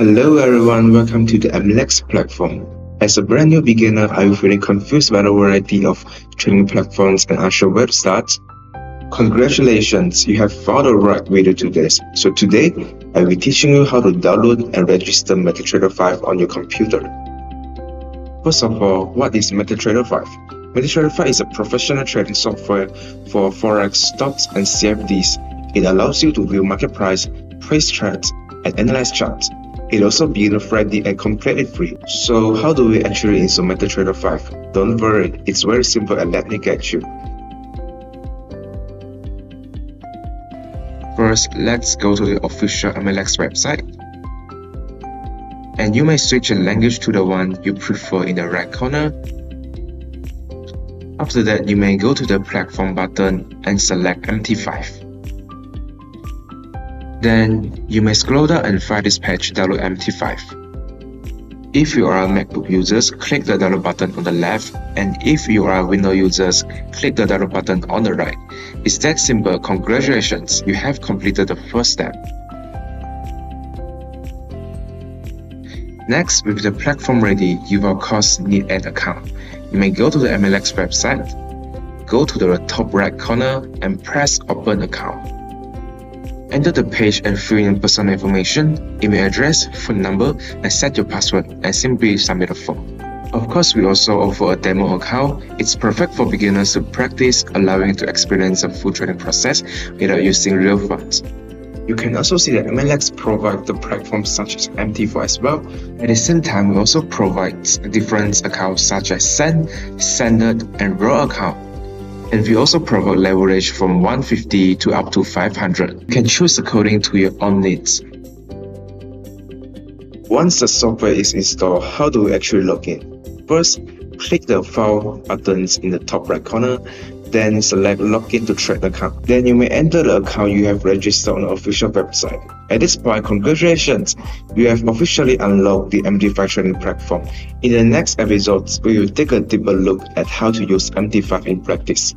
Hello everyone, welcome to the Amillex platform. As a brand new beginner, are you feeling confused by the variety of training platforms and unsure where to start? Congratulations, you have found the right way to do this. So today, I will be teaching you how to download and register MetaTrader 5 on your computer. First of all, what is MetaTrader 5? MetaTrader 5 is a professional trading software for Forex, stocks, and CFDs. It allows you to view market price, place trends, and analyze charts. It also beginner-friendly and completely free. So how do we actually install MetaTrader 5? Don't worry, it's very simple and let me get you. First, let's go to the official Amillex website. And you may switch the language to the one you prefer in the right corner. After that, you may go to the platform button and select MT5. Then, you may scroll down and find this page, download MT5. If you are a MacBook user, click the download button on the left, and if you are a Windows user, click the download button on the right. It's that simple. Congratulations, you have completed the first step. Next, with the platform ready, you will of course need an account. You may go to the Amillex website, go to the top right corner and press Open Account. Enter the page and fill in personal information, email address, phone number, and set your password and simply submit the form. Of course, we also offer a demo account. It's perfect for beginners to practice, allowing you to experience the full trading process without using real funds. You can also see that Amillex provides the platforms such as MT4 as well. At the same time, we also provide different accounts such as Send, Standard, and Raw account. And we also provide leverage from 150 to up to 500. You can choose according to your own needs. Once the software is installed, how do we actually log in? First, click the File buttons in the top right corner, then select Login to Trade account. Then you may enter the account you have registered on the official website. At this point, congratulations! You have officially unlocked the MT5 trading platform. In the next episode, we will take a deeper look at how to use MT5 in practice.